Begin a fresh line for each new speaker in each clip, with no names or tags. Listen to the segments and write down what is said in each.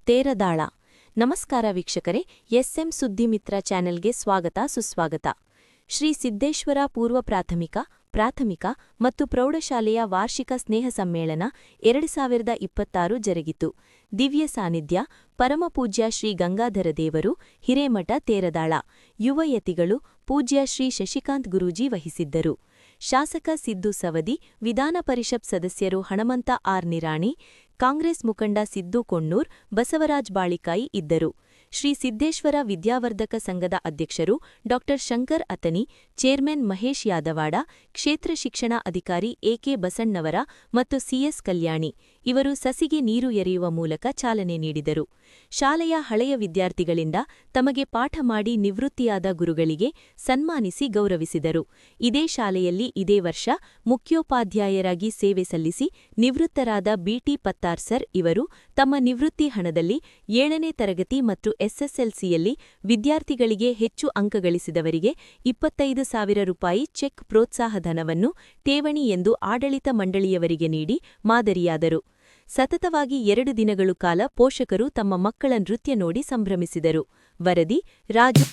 ತೇರದಾಳ. ನಮಸ್ಕಾರ ವೀಕ್ಷಕರೇ, ಎಸ್ಎಂ ಸುದ್ದಿಮಿತ್ರ ಚಾನೆಲ್ಗೆ ಸ್ವಾಗತ ಸುಸ್ವಾಗತ. ಶ್ರೀ ಸಿದ್ದೇಶ್ವರ ಪೂರ್ವ ಪ್ರಾಥಮಿಕ ಮತ್ತು ಪ್ರೌಢಶಾಲೆಯ ವಾರ್ಷಿಕ ಸ್ನೇಹ ಸಮ್ಮೇಳನ 2026 ಜರುಗಿತು. ದಿವ್ಯ ಸಾನ್ನಿಧ್ಯ ಪರಮಪೂಜ್ಯ ಶ್ರೀ ಗಂಗಾಧರ ದೇವರು, ಹಿರೇಮಠ ತೇರದಾಳ. ಯುವಯತಿಗಳು ಪೂಜ್ಯ ಶ್ರೀ ಶಶಿಕಾಂತ್ ಗುರೂಜಿ ವಹಿಸಿದ್ದರು. ಶಾಸಕ ಸಿದ್ದು ಸವದಿ, ವಿಧಾನ ಪರಿಷತ್ ಸದಸ್ಯರು ಹಣಮಂತ ಆರ್ ನಿರಾಣಿ, ಕಾಂಗ್ರೆಸ್ ಮುಖಂಡ ಸಿದ್ದು ಕೊಣ್ಣೂರ್, ಬಸವರಾಜ್ ಬಾಳಿಕಾಯಿ ಇದ್ದರು. ಶ್ರೀ ಸಿದ್ದೇಶ್ವರ ವಿದ್ಯಾವರ್ಧಕ ಸಂಘದ ಅಧ್ಯಕ್ಷರು ಡಾ ಶಂಕರ್ ಅತನಿ, ಚೇರ್ಮನ್ ಮಹೇಶ್ ಯಾದವಾಡ, ಕ್ಷೇತ್ರ ಶಿಕ್ಷಣ ಅಧಿಕಾರಿ ಎಕೆ ಬಸಣ್ಣವರ ಮತ್ತು ಸಿಎಸ್ ಕಲ್ಯಾಣಿ ಇವರು ಸಸಿಗೆ ನೀರು ಎರೆಯುವ ಮೂಲಕ ಚಾಲನೆ ನೀಡಿದರು. ಶಾಲೆಯ ಹಳೆಯ ವಿದ್ಯಾರ್ಥಿಗಳಿಂದ ತಮಗೆ ಪಾಠ ಮಾಡಿ ನಿವೃತ್ತಿಯಾದ ಗುರುಗಳಿಗೆ ಸನ್ಮಾನಿಸಿ ಗೌರವಿಸಿದರು. ಇದೇ ಶಾಲೆಯಲ್ಲಿ ಇದೇ ವರ್ಷ ಮುಖ್ಯೋಪಾಧ್ಯಾಯರಾಗಿ ಸೇವೆ ಸಲ್ಲಿಸಿ ನಿವೃತ್ತರಾದ ಬಿಟಿ ಪತ್ತಾರ್ ಸರ್ ಇವರು ತಮ್ಮ ನಿವೃತ್ತಿ ಹಣದಲ್ಲಿ 7ನೇ ತರಗತಿ ಮತ್ತು ಎಸ್ಎಸ್ಎಲ್ಸಿಯಲ್ಲಿ ವಿದ್ಯಾರ್ಥಿಗಳಿಗೆ ಹೆಚ್ಚು ಅಂಕ ಗಳಿಸಿದವರಿಗೆ 25,000 ರೂಪಾಯಿ ಚೆಕ್ ಪ್ರೋತ್ಸಾಹಧನವನ್ನು ಠೇವಣಿ ಎಂದು ಆಡಳಿತ ಮಂಡಳಿಯವರಿಗೆ ನೀಡಿ ಮಾದರಿಯಾದರು. ಸತತವಾಗಿ 2 ದಿನಗಳು ಕಾಲ ಪೋಷಕರು ತಮ್ಮ ಮಕ್ಕಳ ನೃತ್ಯ ನೋಡಿ ಸಂಭ್ರಮಿಸಿದರು. ವರದಿ ರಾಜು.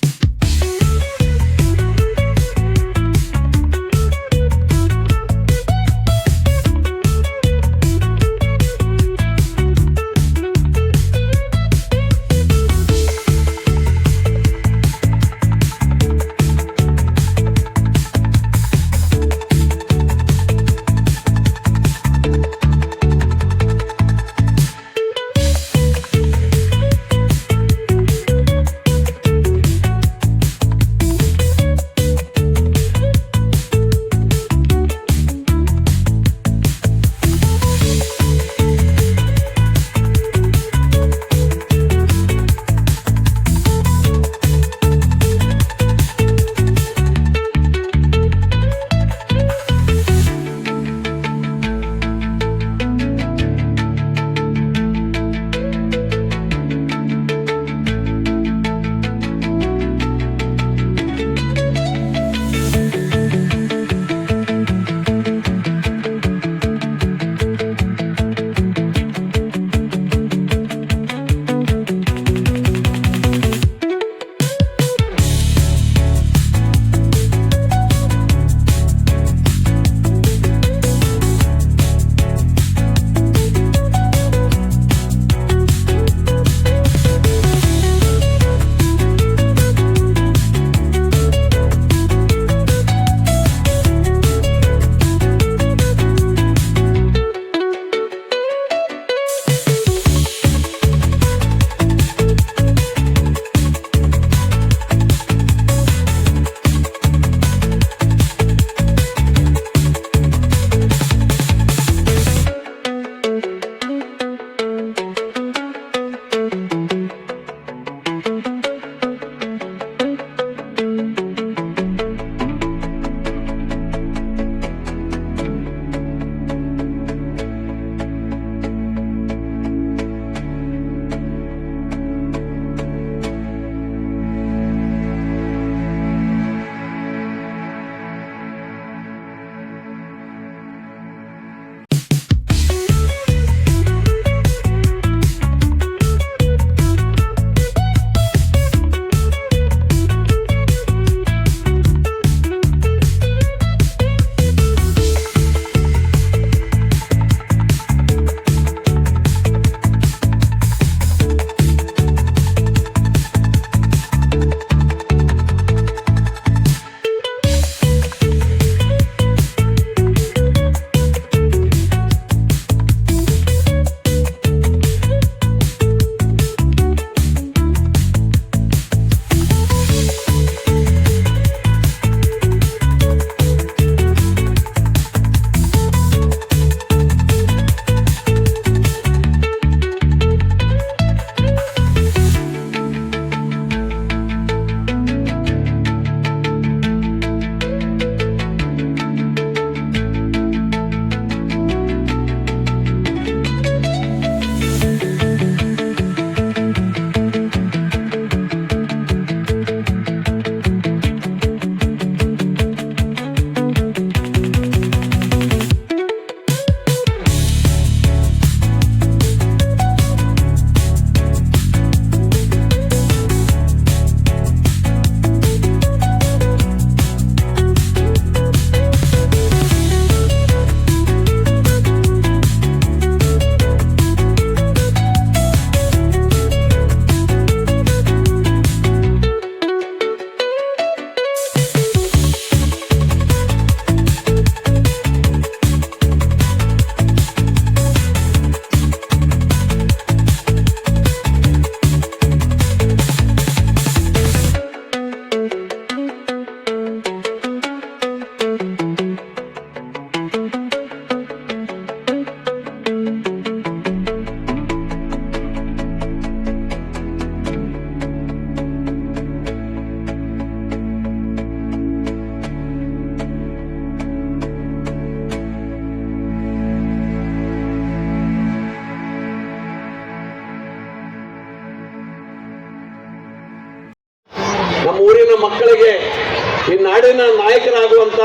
ಈ ನಾಡಿನ ನಾಯಕರಾಗುವಂಥ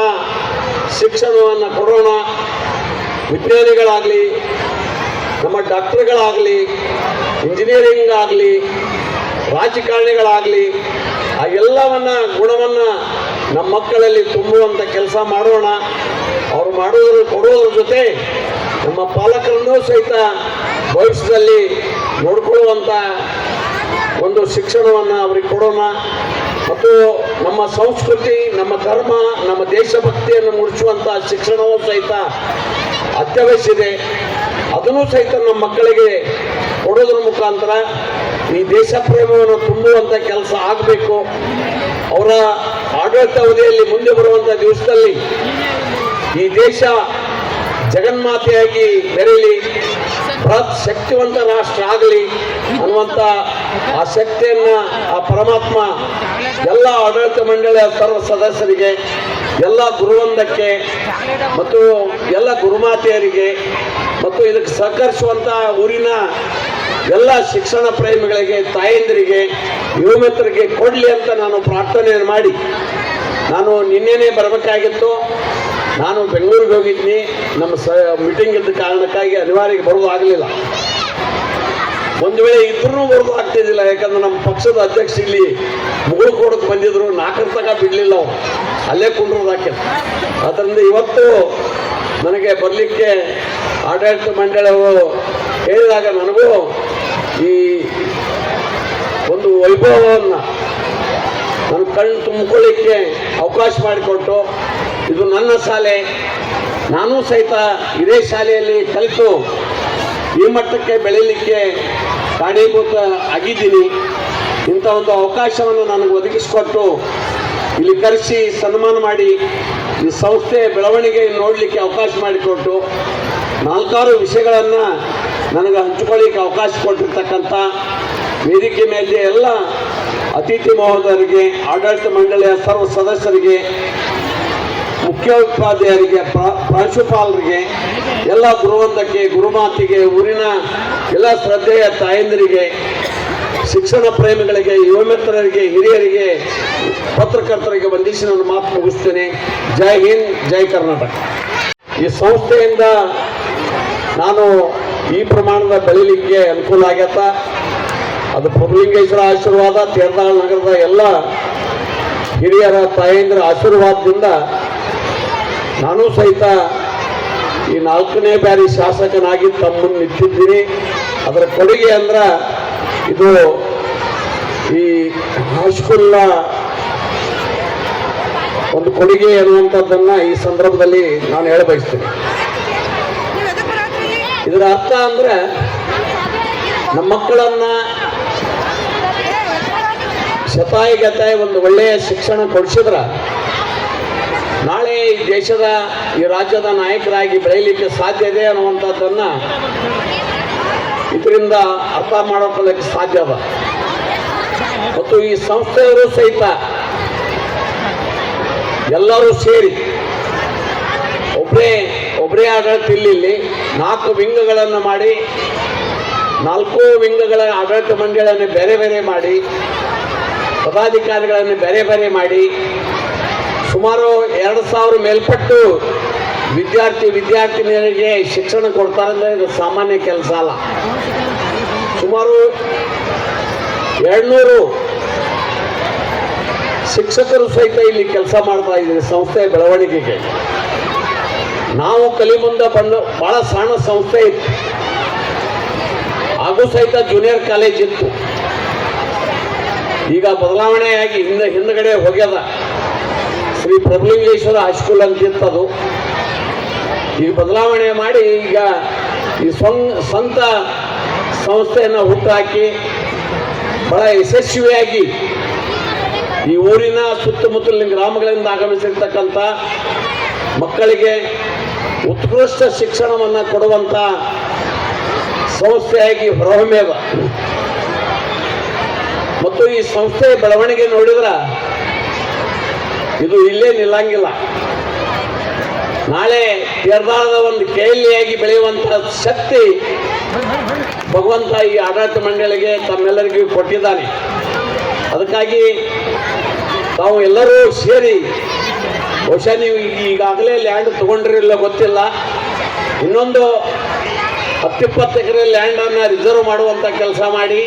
ಶಿಕ್ಷಣವನ್ನು ಕೊಡೋಣ. ವಿಜ್ಞಾನಿಗಳಾಗಲಿ, ನಮ್ಮ ಡಾಕ್ಟರ್ಗಳಾಗಲಿ, ಇಂಜಿನಿಯರಿಂಗ್ ಆಗಲಿ, ರಾಜಕಾರಣಿಗಳಾಗಲಿ, ಆ ಎಲ್ಲವನ್ನ ಗುಣವನ್ನು ನಮ್ಮ ಮಕ್ಕಳಲ್ಲಿ ತುಂಬುವಂಥ ಕೆಲಸ ಮಾಡೋಣ. ಅವರು ಕೊಡುವುದರ ಜೊತೆ ನಮ್ಮ ಪಾಲಕರನ್ನೂ ಸಹಿತ ಭವಿಷ್ಯದಲ್ಲಿ ನೋಡಿಕೊಳ್ಳುವಂಥ ಒಂದು ಶಿಕ್ಷಣವನ್ನು ಅವರಿಗೆ ಕೊಡೋಣ. ಮತ್ತು ನಮ್ಮ ಸಂಸ್ಕೃತಿ, ನಮ್ಮ ಧರ್ಮ, ನಮ್ಮ ದೇಶಭಕ್ತಿಯನ್ನು ಮೂಡಿಸುವಂಥ ಶಿಕ್ಷಣವೂ ಸಹಿತ ಅತ್ಯವಶ್ಯ ಇದೆ. ಅದನ್ನು ಸಹಿತ ನಮ್ಮ ಮಕ್ಕಳಿಗೆ ಕೊಡೋದ್ರ ಮುಖಾಂತರ ಈ ದೇಶ ಪ್ರೇಮವನ್ನು ತುಂಬುವಂಥ ಕೆಲಸ ಆಗಬೇಕು. ಅವರ ಆಡಳಿತ ಅವಧಿಯಲ್ಲಿ ಮುಂದೆ ಬರುವಂಥ ದಿವಸದಲ್ಲಿ ಈ ದೇಶ ಜಗನ್ಮಾತೆಯಾಗಿ ಬೆರೆಯಲಿ, ಬೃಹತ್ ಶಕ್ತಿವಂತ ರಾಷ್ಟ್ರ ಆಗಲಿ ಅನ್ನುವಂಥ ಆ ಶಕ್ತಿಯನ್ನು ಆ ಪರಮಾತ್ಮ ಎಲ್ಲ ಆಡಳಿತ ಮಂಡಳಿಯ ಸರ್ವ ಸದಸ್ಯರಿಗೆ, ಎಲ್ಲ ಗುರುವೃಂದಕ್ಕೆ ಮತ್ತು ಎಲ್ಲ ಗುರುಮಾತೆಯರಿಗೆ ಮತ್ತು ಇದಕ್ಕೆ ಸಹಕರಿಸುವಂಥ ಊರಿನ ಎಲ್ಲ ಶಿಕ್ಷಣ ಪ್ರೇಮಿಗಳಿಗೆ, ತಾಯಂದಿರಿಗೆ, ಯುವಮಿತ್ರರಿಗೆ ಕೊಡಲಿ ಅಂತ ನಾನು ಪ್ರಾರ್ಥನೆಯನ್ನು ಮಾಡಿ, ನಾನು ನಿನ್ನೆನೇ ಬರಬೇಕಾಗಿತ್ತು. ನಾನು ಬೆಂಗಳೂರಿಗೆ ಹೋಗಿದ್ದೀನಿ. ನಮ್ಮ ಮೀಟಿಂಗ್ ಇದ್ದ ಕಾರಣಕ್ಕಾಗಿ ಅನಿವಾರ್ಯ ಬರೋದು ಆಗಲಿಲ್ಲ. ಒಂದು ವೇಳೆ ಇದ್ರೂ ಬರೋದು ಆಗ್ತಿದ್ದಿಲ್ಲ, ಯಾಕಂದ್ರೆ ನಮ್ಮ ಪಕ್ಷದ ಅಧ್ಯಕ್ಷ ಇಲ್ಲಿ ಮುಗುಳು ಕೊಡೋಕೆ ಬಂದಿದ್ರು. 4 ತನಕ ಬಿಡಲಿಲ್ಲ, ಅವರು ಅಲ್ಲೇ ಕುಂಡ್ರೋದಾಕೆ. ಅದರಿಂದ ಇವತ್ತು ನನಗೆ ಬರಲಿಕ್ಕೆ ಆಡಳಿತ ಮಂಡಳಿಯವರು ಹೇಳಿದಾಗ ನನಗೂ ಈ ಒಂದು ವೈಭವವನ್ನು ನನ್ನ ಕಣ್ಣು ತುಂಬಿಕೊಳ್ಳಿಕ್ಕೆ ಅವಕಾಶ ಮಾಡಿಕೊಟ್ಟು, ಇದು ನನ್ನ ಶಾಲೆ, ನಾನೂ ಸಹಿತ ಇದೇ ಶಾಲೆಯಲ್ಲಿ ಕಲಿತು ಈ ಮಟ್ಟಕ್ಕೆ ಬೆಳೀಲಿಕ್ಕೆ ಕಾರಣೀಭೂತ ಆಗಿದ್ದೀನಿ. ಇಂಥ ಒಂದು ಅವಕಾಶವನ್ನು ನನಗೆ ಒದಗಿಸಿಕೊಟ್ಟು ಇಲ್ಲಿ ಕರೆಸಿ ಸನ್ಮಾನ ಮಾಡಿ ಈ ಸಂಸ್ಥೆ ಬೆಳವಣಿಗೆ ನೋಡಲಿಕ್ಕೆ ಅವಕಾಶ ಮಾಡಿಕೊಟ್ಟು 4 ವಿಷಯಗಳನ್ನು ನನಗೆ ಹಂಚಿಕೊಳ್ಳಿಕ್ಕೆ ಅವಕಾಶ ಕೊಟ್ಟಿರ್ತಕ್ಕಂಥ ವೇದಿಕೆ ಮೇಲೆ ಎಲ್ಲ ಅತಿಥಿ ಮಹೋದಯರಿಗೆ, ಆಡಳಿತ ಮಂಡಳಿಯ ಸರ್ವ ಸದಸ್ಯರಿಗೆ, ಮುಖ್ಯೋಪಾಧ್ಯಾಯರಿಗೆ, ಪ್ರಾಂಶುಪಾಲರಿಗೆ, ಎಲ್ಲ ಗುರುವೃಂದಕ್ಕೆ, ಗುರುಮಾತಿಗೆ, ಊರಿನ ಎಲ್ಲ ಶ್ರದ್ಧೆಯ ತಾಯಂದಿರಿಗೆ, ಶಿಕ್ಷಣ ಪ್ರೇಮಿಗಳಿಗೆ, ಯುವಮಿತ್ರರಿಗೆ, ಹಿರಿಯರಿಗೆ, ಪತ್ರಕರ್ತರಿಗೆ ವಂದಿಸಿ ನಾನು ಮಾತು ಮುಗಿಸ್ತೇನೆ. ಜೈ ಹಿಂದ್, ಜೈ ಕರ್ನಾಟಕ. ಈ ಸಂಸ್ಥೆಯಿಂದ ನಾನು ಈ ಪ್ರಮಾಣದ ಬೆಳೀಲಿಕ್ಕೆ ಅನುಕೂಲ ಆಗ್ಯತ. ಅದು ಪ್ರಭುಲಿಂಗೇಶ್ವರ ಆಶೀರ್ವಾದ, ತೇರದಾಳ ನಗರದ ಎಲ್ಲ ಹಿರಿಯರ ತಾಯಂದಿರ ಆಶೀರ್ವಾದದಿಂದ ನಾನು ಸಹಿತ ಈ 4ನೇ ಬಾರಿ ಶಾಸಕನಾಗಿ ತಮ್ಮ ಮುಂದೆ ನಿಂತಿದ್ದೀನಿ. ಅದರ ಕೊಡುಗೆ ಅಂದ್ರೆ ಇದು ಈ ಹೈಸ್ಕೂಲ್ನ ಒಂದು ಕೊಡುಗೆ ಅನ್ನುವಂಥದ್ದನ್ನು ಈ ಸಂದರ್ಭದಲ್ಲಿ ನಾನು ಹೇಳಬಯಸ್ತೇನೆ. ಇದರ ಅರ್ಥ ಅಂದ್ರೆ ನಮ್ಮ ಮಕ್ಕಳನ್ನು ಶತಾಯಿಗತಾಯಿ ಒಂದು ಒಳ್ಳೆಯ ಶಿಕ್ಷಣ ಕೊಡಿಸಿದ್ರೆ ನಾಳೆ ಈ ದೇಶದ, ಈ ರಾಜ್ಯದ ನಾಯಕರಾಗಿ ಬೆಳೀಲಿಕ್ಕೆ ಸಾಧ್ಯ ಇದೆ ಅನ್ನುವಂಥದ್ದನ್ನು ಇದರಿಂದ ಅರ್ಥ ಮಾಡೋಕೊಳ್ಳಕ್ಕೆ ಸಾಧ್ಯ ಅದ. ಮತ್ತು ಈ ಸಂಸ್ಥೆಯವರು ಸಹಿತ ಎಲ್ಲರೂ ಸೇರಿ ಒಬ್ಬರೇ ಆಡಳಿತ ಇಲ್ಲಿ 4 ವಿಂಗಗಳನ್ನು ಮಾಡಿ 4 ವಿಂಗಗಳ ಆಡಳಿತ ಮಂಡಳಿಯನ್ನು ಬೇರೆ ಬೇರೆ ಮಾಡಿ, ಪದಾಧಿಕಾರಿಗಳನ್ನು ಬೇರೆ ಬೇರೆ ಮಾಡಿ, ಸುಮಾರು 2000 ಮೇಲ್ಪಟ್ಟು ವಿದ್ಯಾರ್ಥಿನಿಯರಿಗೆ ಶಿಕ್ಷಣ ಕೊಡ್ತಾರೆ ಅಂದರೆ ಇದು ಸಾಮಾನ್ಯ ಕೆಲಸ ಅಲ್ಲ. ಸುಮಾರು 200 ಶಿಕ್ಷಕರು ಸಹಿತ ಇಲ್ಲಿ ಕೆಲಸ ಮಾಡ್ತಾ ಇದ್ದೀವಿ ಸಂಸ್ಥೆಯ ಬೆಳವಣಿಗೆಗೆ. ನಾವು ಕಲಿಮುಂದ ಬಂದು ಭಾಳ ಸಣ್ಣ ಸಂಸ್ಥೆ ಇತ್ತು, ಹಾಗೂ ಸಹಿತ ಜೂನಿಯರ್ ಕಾಲೇಜ್ ಇತ್ತು. ಈಗ ಬದಲಾವಣೆಯಾಗಿ ಹಿಂದಗಡೆ ಹೋಗ್ಯದ. ಶ್ರೀ ಪ್ರಭುಲಿಂಗೇಶ್ವರ ಹೈಸ್ಕೂಲ್ ಅಂತಿತ್ತದು. ಈಗ ಬದಲಾವಣೆ ಮಾಡಿ ಈಗ ಈ ಸ್ವಂತ ಸಂಸ್ಥೆಯನ್ನು ಹುಟ್ಟುಹಾಕಿ ಬಹಳ ಯಶಸ್ವಿಯಾಗಿ ಈ ಊರಿನ ಸುತ್ತಮುತ್ತಲಿನ ಗ್ರಾಮಗಳಿಂದ ಆಗಮಿಸಿರ್ತಕ್ಕಂಥ ಮಕ್ಕಳಿಗೆ ಉತ್ಕೃಷ್ಟ ಶಿಕ್ಷಣವನ್ನು ಕೊಡುವಂಥ ಸಂಸ್ಥೆಯಾಗಿ ಹೊರಹೊಮ್ಮೆದ. ಮತ್ತು ಈ ಸಂಸ್ಥೆ ಬೆಳವಣಿಗೆ ನೋಡಿದ್ರೆ ಇದು ಇಲ್ಲೇ ನಿಲ್ಲಂಗಿಲ್ಲ. ನಾಳೆ ತೇರದಾಳದ ಒಂದು ಕೇಳಿಯಾಗಿ ಬೆಳೆಯುವಂಥ ಶಕ್ತಿ ಭಗವಂತ ಈ ಆಡಳಿತ ಮಂಡಳಿಗೆ ತಮ್ಮೆಲ್ಲರಿಗೂ ಕೊಟ್ಟಿದ್ದಾನೆ. ಅದಕ್ಕಾಗಿ ತಾವು ಎಲ್ಲರೂ ಸೇರಿ ಬಹುಶಃ ನೀವು ಈಗಾಗಲೇ ಲ್ಯಾಂಡ್ ತಗೊಂಡ್ರಿಲ್ಲ ಗೊತ್ತಿಲ್ಲ, ಇನ್ನೊಂದು 10-20 ಎಕರೆ ಲ್ಯಾಂಡನ್ನು ರಿಸರ್ವ್ ಮಾಡುವಂಥ ಕೆಲಸ ಮಾಡಿ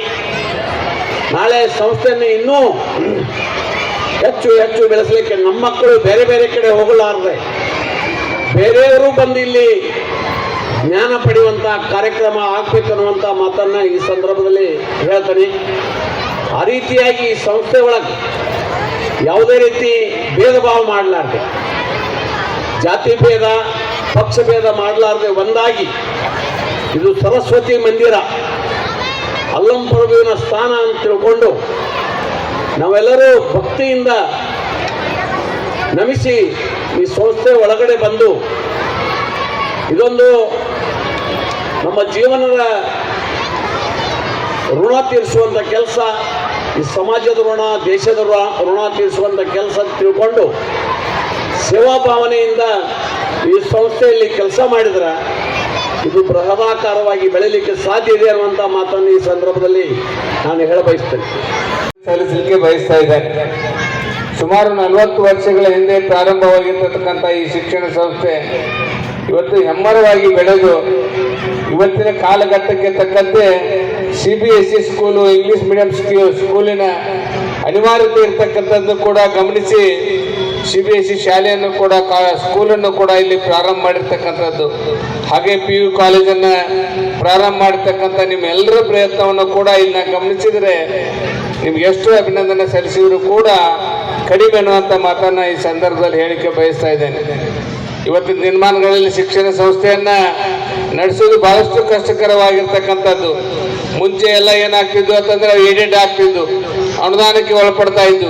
ನಾಳೆ ಸಂಸ್ಥೆಯನ್ನು ಇನ್ನೂ ಹೆಚ್ಚು ಹೆಚ್ಚು ಬೆಳೆಸಲಿಕ್ಕೆ ನಮ್ಮ ಮಕ್ಕಳು ಬೇರೆ ಬೇರೆ ಕಡೆ ಹೋಗಲಾರದೆ ಬೇರೆಯವರು ಬಂದು ಇಲ್ಲಿ ಜ್ಞಾನ ಪಡೆಯುವಂಥ ಕಾರ್ಯಕ್ರಮ ಆಗಬೇಕನ್ನುವಂಥ ಮಾತನ್ನು ಈ ಸಂದರ್ಭದಲ್ಲಿ ಹೇಳ್ತೀನಿ. ಆ ರೀತಿಯಾಗಿ ಈ ಸಂಸ್ಥೆ ಒಳಗೆ ಯಾವುದೇ ರೀತಿ ಭೇದ ಭಾವ ಮಾಡಲಾರ್ದೆ, ಜಾತಿ ಭೇದ ಪಕ್ಷ ಭೇದ ಮಾಡಲಾರ್ದೆ ಒಂದಾಗಿ, ಇದು ಸರಸ್ವತಿ ಮಂದಿರ ಅಲ್ಲಂಪ್ರಭುವಿನ ಸ್ಥಾನ ಅಂತ ತಿಳ್ಕೊಂಡು ನಾವೆಲ್ಲರೂ ಭಕ್ತಿಯಿಂದ ನಮಿಸಿ ಈ ಸಂಸ್ಥೆ ಒಳಗಡೆ ಬಂದು ಇದೊಂದು ನಮ್ಮ ಜೀವನದ ಋಣ ತೀರಿಸುವಂಥ ಕೆಲಸ, ಈ ಸಮಾಜದ ಋಣ, ದೇಶದ ಋಣ ತೀರಿಸುವಂಥ ಕೆಲಸ ತಿಳ್ಕೊಂಡು ಸೇವಾ ಭಾವನೆಯಿಂದ ಈ ಸಂಸ್ಥೆಯಲ್ಲಿ ಕೆಲಸ ಮಾಡಿದ್ರೆ ಇದು ಬೃಹದಾಕಾರವಾಗಿ ಬೆಳೀಲಿಕ್ಕೆ ಸಾಧ್ಯ ಇದೆ ಅನ್ನುವಂಥ ಮಾತನ್ನು ಈ ಸಂದರ್ಭದಲ್ಲಿ ನಾನು ಹೇಳಬಯಸ್ತೇನೆ,
ಸಲ್ಲಿಸಲಿಕ್ಕೆ ಬಯಸ್ತಾ ಇದ್ದಾರೆ. ಸುಮಾರು 40 ವರ್ಷಗಳ ಹಿಂದೆ ಪ್ರಾರಂಭವಾಗಿರ್ತಕ್ಕಂಥ ಈ ಶಿಕ್ಷಣ ಸಂಸ್ಥೆ ಇವತ್ತು ಹೆಮ್ಮರವಾಗಿ ಬೆಳೆದು ಇವತ್ತಿನ ಕಾಲಘಟ್ಟಕ್ಕೆ ತಕ್ಕಂತೆ CBSE ಸ್ಕೂಲು, ಇಂಗ್ಲಿಷ್ ಮೀಡಿಯಂ ಸ್ಕೂಲಿನ ಅನಿವಾರ್ಯತೆ ಇರ್ತಕ್ಕಂಥದ್ದು ಕೂಡ ಗಮನಿಸಿ CBSE ಶಾಲೆಯನ್ನು ಕೂಡ ಸ್ಕೂಲನ್ನು ಕೂಡ ಇಲ್ಲಿ ಪ್ರಾರಂಭ ಮಾಡಿರ್ತಕ್ಕಂಥದ್ದು. ಹಾಗೆ PU ಕಾಲೇಜನ್ನು ಪ್ರಾರಂಭ ಮಾಡಿರ್ತಕ್ಕಂಥ ನಿಮ್ಮೆಲ್ಲರ ಪ್ರಯತ್ನವನ್ನು ಕೂಡ ಇಲ್ಲಿ ಗಮನಿಸಿದರೆ ನಿಮ್ಗೆ ಎಷ್ಟು ಅಭಿನಂದನೆ ಸಲ್ಲಿಸಿದ್ರು ಕೂಡ ಕಡಿಮೆ ಅನ್ನುವಂಥ ಮಾತನ್ನು ಈ ಸಂದರ್ಭದಲ್ಲಿ ಹೇಳಿಕೆ ಬಯಸ್ತಾ ಇದ್ದೇನೆ. ಇವತ್ತಿನ ದಿನಮಾನಗಳಲ್ಲಿ ಶಿಕ್ಷಣ ಸಂಸ್ಥೆಯನ್ನ ನಡೆಸೋದು ಬಹಳಷ್ಟು ಕಷ್ಟಕರವಾಗಿರ್ತಕ್ಕಂಥದ್ದು. ಮುಂಚೆ ಎಲ್ಲ ಏನಾಗ್ತಿದ್ದು ಅಂತಂದ್ರೆ ಏಡೆಡ್ ಆಗ್ತಿದ್ದು, ಅನುದಾನಕ್ಕೆ ಒಳಪಡ್ತಾ ಇದ್ದು,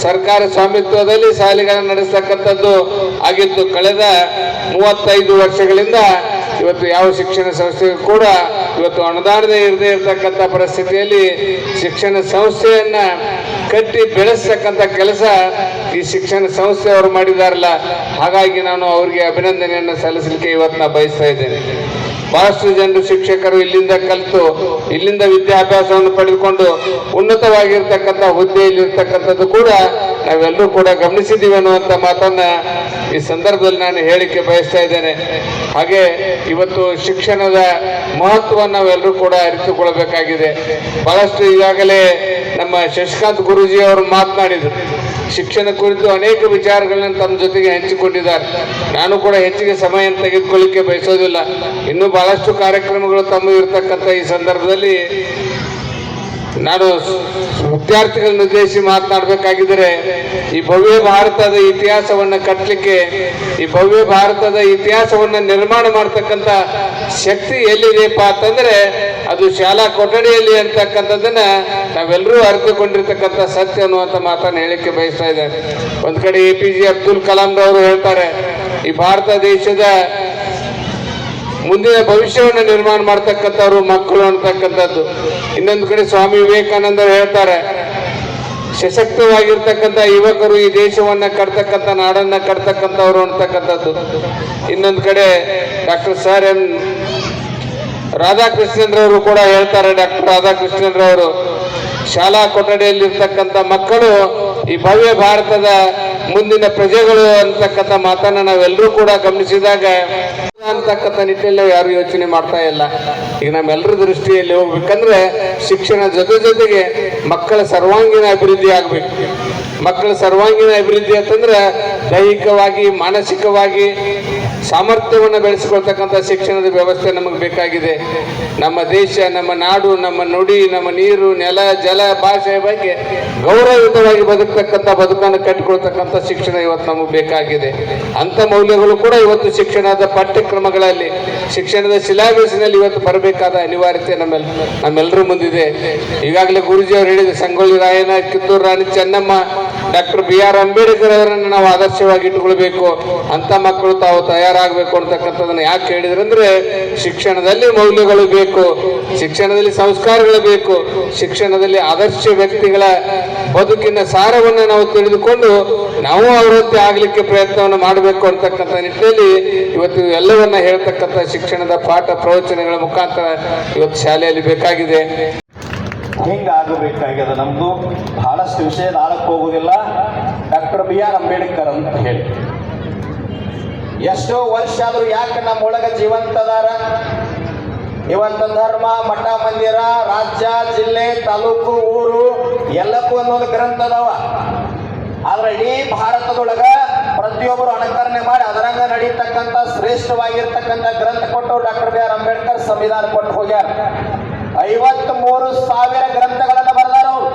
ಸರ್ಕಾರ ಸ್ವಾಮಿತ್ವದಲ್ಲಿ ಶಾಲೆಗಳನ್ನು ನಡೆಸ್ತಕ್ಕಂಥದ್ದು ಆಗಿತ್ತು. ಕಳೆದ 35 ವರ್ಷಗಳಿಂದ ಇವತ್ತು ಯಾವ ಶಿಕ್ಷಣ ಸಂಸ್ಥೆಗೂ ಕೂಡ ಇವತ್ತು ಅನುದಾನದೇ ಇರದೇ ಇರತಕ್ಕಂಥ ಪರಿಸ್ಥಿತಿಯಲ್ಲಿ ಶಿಕ್ಷಣ ಸಂಸ್ಥೆಯನ್ನ ಕಟ್ಟಿ ಬೆಳೆಸ್ತಕ್ಕಂಥ ಕೆಲಸ ಈ ಶಿಕ್ಷಣ ಸಂಸ್ಥೆಯವರು ಮಾಡಿದಾರಲ್ಲ, ಹಾಗಾಗಿ ನಾನು ಅವರಿಗೆ ಅಭಿನಂದನೆಯನ್ನು ಸಲ್ಲಿಸಲಿಕ್ಕೆ ಇವತ್ತು ನಾ ಬಯಸ್ತಾ ಇದ್ದೇನೆ. ಬಹಳಷ್ಟು ಜನರು ಶಿಕ್ಷಕರು ಇಲ್ಲಿಂದ ಕಲಿತು ಇಲ್ಲಿಂದ ವಿದ್ಯಾಭ್ಯಾಸವನ್ನು ಪಡೆದುಕೊಂಡು ಉನ್ನತವಾಗಿರ್ತಕ್ಕಂಥ ಹುದ್ದೆಯಲ್ಲಿರ್ತಕ್ಕಂಥದ್ದು ಕೂಡ ನಾವೆಲ್ಲರೂ ಕೂಡ ಗಮನಿಸಿದ್ದೀವಿ ಅನ್ನುವಂಥ ಮಾತನ್ನ ಈ ಸಂದರ್ಭದಲ್ಲಿ ನಾನು ಹೇಳಿಕೆ ಬಯಸ್ತಾ ಇದ್ದೇನೆ. ಹಾಗೆ ಇವತ್ತು ಶಿಕ್ಷಣದ ಮಹತ್ವವನ್ನು ನಾವೆಲ್ಲರೂ ಕೂಡ ಅರಿತುಕೊಳ್ಬೇಕಾಗಿದೆ. ಬಹಳಷ್ಟು ಈಗಾಗಲೇ ನಮ್ಮ ಶಶಿಕಾಂತ್ ಗುರೂಜಿ ಅವರು ಮಾತನಾಡಿದರು. ಶಿಕ್ಷಣ ಕುರಿತು ಅನೇಕ ವಿಚಾರಗಳನ್ನು ತಮ್ಮ ಜೊತೆಗೆ ಹಂಚಿಕೊಂಡಿದ್ದಾರೆ. ನಾನು ಕೂಡ ಹೆಚ್ಚಿಗೆ ಸಮಯ ತೆಗೆದುಕೊಳ್ಳಿಕ್ಕೆ ಬಯಸೋದಿಲ್ಲ. ಇನ್ನೂ ಬಹಳಷ್ಟು ಕಾರ್ಯಕ್ರಮಗಳು ತಮ್ಮ ಇರತಕ್ಕಂಥ ಈ ಸಂದರ್ಭದಲ್ಲಿ ನಾನು ವಿದ್ಯಾರ್ಥಿಗಳನ್ನು ಉದ್ದೇಶಿಸಿ ಮಾತನಾಡಬೇಕಾಗಿದ್ದರೆ, ಈ ಭವ್ಯ ಭಾರತದ ಇತಿಹಾಸವನ್ನು ಕಟ್ಟಲಿಕ್ಕೆ, ಈ ಭವ್ಯ ಭಾರತದ ಇತಿಹಾಸವನ್ನು ನಿರ್ಮಾಣ ಮಾಡತಕ್ಕಂಥ ಶಕ್ತಿ ಎಲ್ಲಿದೆಯಪ್ಪ ಅಂತಂದ್ರೆ ಅದು ಶಾಲಾ ಕೊಠಡಿಯಲ್ಲಿ ಅಂತಕ್ಕಂಥದ್ದನ್ನ ನಾವೆಲ್ಲರೂ ಅರಿತುಕೊಂಡಿರ್ತಕ್ಕಂಥ ಸತ್ಯ ಅನ್ನುವಂಥ ಮಾತನ್ನು ಹೇಳಿಕೆ ಬಯಸ್ತಾ ಇದ್ದಾರೆ. ಒಂದ್ ಕಡೆ APJ ಅಬ್ದುಲ್ ಕಲಾಂ ರವರು ಹೇಳ್ತಾರೆ, ಈ ಭಾರತ ದೇಶದ ಮುಂದಿನ ಭವಿಷ್ಯವನ್ನು ನಿರ್ಮಾಣ ಮಾಡ್ತಕ್ಕಂಥವ್ರು ಮಕ್ಕಳು ಅಂತಕ್ಕಂಥದ್ದು. ಇನ್ನೊಂದು ಕಡೆ ಸ್ವಾಮಿ ವಿವೇಕಾನಂದರು ಹೇಳ್ತಾರೆ, ಸಶಕ್ತವಾಗಿರ್ತಕ್ಕಂಥ ಯುವಕರು ಈ ದೇಶವನ್ನ ಕಟ್ತಕ್ಕಂಥ ನಾಡನ್ನ ಕಟ್ತಕ್ಕಂಥವ್ರು ಅಂತಕ್ಕಂಥದ್ದು. ಇನ್ನೊಂದು ಕಡೆ ಡಾಕ್ಟರ್ ಸರ್ ಎಂ ರಾಧಾಕೃಷ್ಣನ್ರವರು ಕೂಡ ಹೇಳ್ತಾರೆ, ಡಾಕ್ಟರ್ ರಾಧಾಕೃಷ್ಣನ್ರವರು, ಶಾಲಾ ಕೊಠಡಿಯಲ್ಲಿರ್ತಕ್ಕಂಥ ಮಕ್ಕಳು ಈ ಭವ್ಯ ಭಾರತದ ಮುಂದಿನ ಪ್ರಜೆಗಳು ಅಂತಕ್ಕಂಥ ಮಾತನ್ನ ನಾವೆಲ್ಲರೂ ಕೂಡ ಗಮನಿಸಿದಾಗ ಅಂತಕ್ಕಂಥ ನಿಟ್ಟಿನಲ್ಲಿ ಯಾರು ಯೋಚನೆ ಮಾಡ್ತಾ ಇಲ್ಲ. ಈಗ ನಮ್ಮೆಲ್ಲರ ದೃಷ್ಟಿಯಲ್ಲಿ ಹೋಗ್ಬೇಕಂದ್ರೆ ಶಿಕ್ಷಣ ಜೊತೆಗೆ ಮಕ್ಕಳ ಸರ್ವಾಂಗೀಣ ಅಭಿವೃದ್ಧಿ ಆಗ್ಬೇಕು. ಮಕ್ಕಳ ಸರ್ವಾಂಗೀಣ ಅಭಿವೃದ್ಧಿ ಅಂತಂದ್ರೆ ದೈಹಿಕವಾಗಿ, ಮಾನಸಿಕವಾಗಿ ಸಾಮರ್ಥ್ಯವನ್ನು ಬೆಳೆಸಿಕೊಳ್ತಕ್ಕಂಥ ಶಿಕ್ಷಣದ ವ್ಯವಸ್ಥೆ ನಮಗೆ ಬೇಕಾಗಿದೆ. ನಮ್ಮ ದೇಶ, ನಮ್ಮ ನಾಡು, ನಮ್ಮ ನುಡಿ, ನಮ್ಮ ನೀರು, ನೆಲ, ಜಲ, ಭಾಷೆ ಬಗ್ಗೆ ಗೌರವಯುತವಾಗಿ ಬದುಕತಕ್ಕಂಥ ಬದುಕನ್ನು ಕಟ್ಟಿಕೊಳ್ತಕ್ಕಂಥ ಶಿಕ್ಷಣ ಇವತ್ತು ನಮಗೆ ಬೇಕಾಗಿದೆ. ಅಂಥ ಮೌಲ್ಯಗಳು ಕೂಡ ಇವತ್ತು ಶಿಕ್ಷಣದ ಪಠ್ಯಕ್ರಮಗಳಲ್ಲಿ, ಶಿಕ್ಷಣದ ಸಿಲೆಬಸ್ನಲ್ಲಿ ಇವತ್ತು ಬರಬೇಕಾದ ಅನಿವಾರ್ಯತೆ ನಮ್ಮೆಲ್ಲರ ಮುಂದಿದೆ. ಈಗಾಗಲೇ ಗುರೂಜಿ ಅವರು ಹೇಳಿದ, ಸಂಗೊಳ್ಳಿ ರಾಯಣ್ಣ, ಕಿತ್ತೂರು ರಾಣಿ ಚೆನ್ನಮ್ಮ, ಡಾಕ್ಟರ್ BR ಅಂಬೇಡ್ಕರ್ ಅವರನ್ನು ನಾವು ಆದರ್ಶವಾಗಿ ಇಟ್ಟುಕೊಳ್ಬೇಕು. ಅಂತ ಮಕ್ಕಳು ತಾವು ತಯಾರಾಗಬೇಕು ಅಂತಕ್ಕಂಥದ್ದನ್ನ ಯಾಕೆ ಹೇಳಿದ್ರಂದ್ರೆ, ಶಿಕ್ಷಣದಲ್ಲಿ ಮೌಲ್ಯಗಳು ಬೇಕು, ಶಿಕ್ಷಣದಲ್ಲಿ ಸಂಸ್ಕಾರಗಳು ಬೇಕು, ಶಿಕ್ಷಣದಲ್ಲಿ ಆದರ್ಶ ವ್ಯಕ್ತಿಗಳ ಬದುಕಿನ ಸಾರವನ್ನು ನಾವು ತಿಳಿದುಕೊಂಡು ನಾವು ಅವರಂತೆ ಆಗ್ಲಿಕ್ಕೆ ಪ್ರಯತ್ನವನ್ನು ಮಾಡಬೇಕು ಅಂತಕ್ಕಂಥ ನಿಟ್ಟಿನಲ್ಲಿ ಇವತ್ತು ಎಲ್ಲವನ್ನ ಹೇಳ್ತಕ್ಕಂಥ ಶಿಕ್ಷಣದ ಪಾಠ ಪ್ರವಚನಗಳ ಮುಖಾಂತರ ಇವತ್ತು ಶಾಲೆಯಲ್ಲಿ ಬೇಕಾಗಿದೆ.
ಹಿಂಗಾಗಬೇಕಾಗ್ಯದ. ನಮ್ದು ಬಹಳಷ್ಟು ವಿಷಯ ನಾಳಕ್ಕೆ ಹೋಗುವುದಿಲ್ಲ. ಡಾಕ್ಟರ್ BR ಅಂಬೇಡ್ಕರ್ ಅಂತ ಹೇಳಿ. ಎಷ್ಟೋ ವರ್ಷ ಆದ್ರೂ ಯಾಕೆ ನಮ್ಮೊಳಗ ಜೀವಂತದಾರ? ಇವತ್ತು ಧರ್ಮ, ಮಠ ಮಂದಿರ, ರಾಜ್ಯ, ಜಿಲ್ಲೆ, ತಾಲೂಕು, ಊರು ಎಲ್ಲಕ್ಕೂ ಒಂದೊಂದು ಗ್ರಂಥ ಅದಾವ. ಆದ್ರೆ ಇಡೀ ಭಾರತದೊಳಗ ಪ್ರತಿಯೊಬ್ಬರು ಅನುಕರಣೆ ಮಾಡಿ ಅದರಂಗ ನಡೀತಕ್ಕಂಥ ಶ್ರೇಷ್ಠವಾಗಿರ್ತಕ್ಕಂಥ ಗ್ರಂಥ ಕೊಟ್ಟು ಡಾಕ್ಟರ್ BR ಅಂಬೇಡ್ಕರ್ ಸಂವಿಧಾನ ಕೊಟ್ಟು ಹೋಗ್ಯಾರ. 53,000 ಗ್ರಂಥಗಳನ್ನ ಬರೆದಾರ ಅವರು.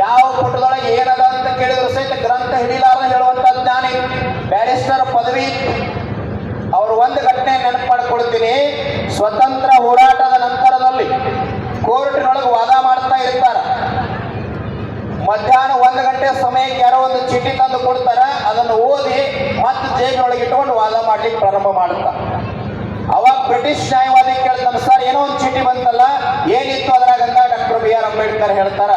ಯಾವ ಪುಟದೊಳಗೆ ಏನದ ಅಂತ ಕೇಳಿದ್ರು ಸಹಿತ ಗ್ರಂಥ ಹಿಡಿಲಾರ ಹೇಳುವಂತ ಜ್ಞಾನಿ, ಬ್ಯಾರಿಸ್ಟರ್ ಪದವಿ. ಅವರು ಒಂದು ಘಟನೆ ನೆನಪು ಮಾಡ್ಕೊಳ್ತೀನಿ. ಸ್ವತಂತ್ರ ಹೋರಾಟದ ನಂತರದಲ್ಲಿ ಕೋರ್ಟಿನೊಳಗೆ ವಾದ ಮಾಡ್ತಾ ಇರ್ತಾರ. ಮಧ್ಯಾಹ್ನ 1 ಗಂಟೆ ಸಮಯಕ್ಕೆ ಯಾರೋ ಒಂದು ಚೀಟಿ ತಂದು ಕೊಡ್ತಾರ. ಅದನ್ನು ಓದಿ ಮತ್ತೆ ಜೈಲಿನೊಳಗೆ ಇಟ್ಕೊಂಡು ವಾದ ಮಾಡ್ಲಿಕ್ಕೆ ಪ್ರಾರಂಭ ಮಾಡುತ್ತಾ. ಅವಾಗ ಬ್ರಿಟಿಷ್ ನ್ಯಾಯವಾದಿ ಕೇಳ್ತಾನೆ, ಸರ್ ಏನೋ ಒಂದು ಚೀಟಿ ಬಂತಲ್ಲ, ಏನಿತ್ತು ಅದ್ರಾಗಂತ ಡಾಕ್ಟರ್ BR ಅಂಬೇಡ್ಕರ್ ಹೇಳ್ತಾರ,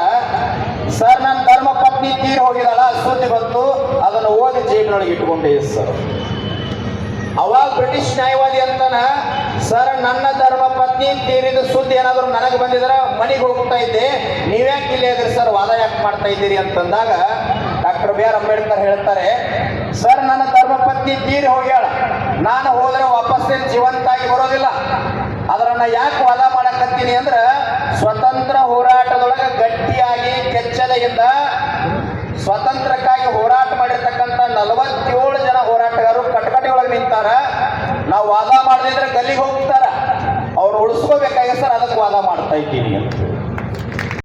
ಸರ್ ನನ್ನ ಧರ್ಮ ಪತ್ನಿ ತೀರ್ ಹೋಗಿದಾಳ, ಸುದ್ದಿ ಬಂತು, ಅದನ್ನು ಓದಿ ಜೈಲಿನೊಳಗೆ ಇಟ್ಕೊಂಡೇ ಸರ್. ಅವಾಗ ಬ್ರಿಟಿಷ್ ನ್ಯಾಯವಾದಿ ಅಂತಾನ, ಸರ್ ನನ್ನ ಧರ್ಮ ಪತ್ನಿ ತೀರಿದ ಸುದ್ದಿ ಏನಾದ್ರು ನನಗೆ ಬಂದಿದ್ರೆ ಮನೆಗೆ ಹೋಗ್ತಾ ಇದ್ದೆ, ನೀವ್ಯಾಕೆ ಇಲ್ಲೇ ಇದ್ರಿ ಸರ್, ವಾದ ಯಾಕೆ ಮಾಡ್ತಾ ಇದ್ದೀರಿ ಅಂತಂದಾಗ ಡಾಕ್ಟರ್ BR ಅಂಬೇಡ್ಕರ್ ಹೇಳ್ತಾರೆ, ಸರ್ ನನ್ನ ಧರ್ಮ ಪತ್ನಿ ತೀರಿ ಹೋಗ್ಯಾಳ, ನಾನು ಹೋದ್ರೆ ವಾಪಸ್ಸೇನು ಜೀವಂತಾಗಿ ಬರೋದಿಲ್ಲ. ಅದರನ್ನ ಯಾಕೆ ವಾದ ಮಾಡಕತ್ತೀನಿ ಅಂದ್ರೆ, ಸ್ವತಂತ್ರ ಹೋರಾಟದೊಳಗೆ ಗಟ್ಟಿಯಾಗಿ ಕೆಚ್ಚದೆಯಿಂದ ಸ್ವಾತಂತ್ರ್ಯಕ್ಕಾಗಿ ಹೋರಾಟ ಮಾಡಿರ್ತಕ್ಕಂಥ 47 ಜನ ಹೋರಾಟಗಾರರು ಕಟಕಟಿ ಒಳಗೆ ನಿಂತಾರ. ನಾವು ವಾದ ಮಾಡದಿದ್ರೆ ಗಲ್ಲಿಗೆ ಹೋಗ್ತಾರ, ಅವ್ರು ಉಳಿಸ್ಕೋಬೇಕಾಗಿ ಸರ್, ಅದಕ್ಕೆ ವಾದ ಮಾಡ್ತಾ ಇದ್ದೀನಿ ಅಂತ.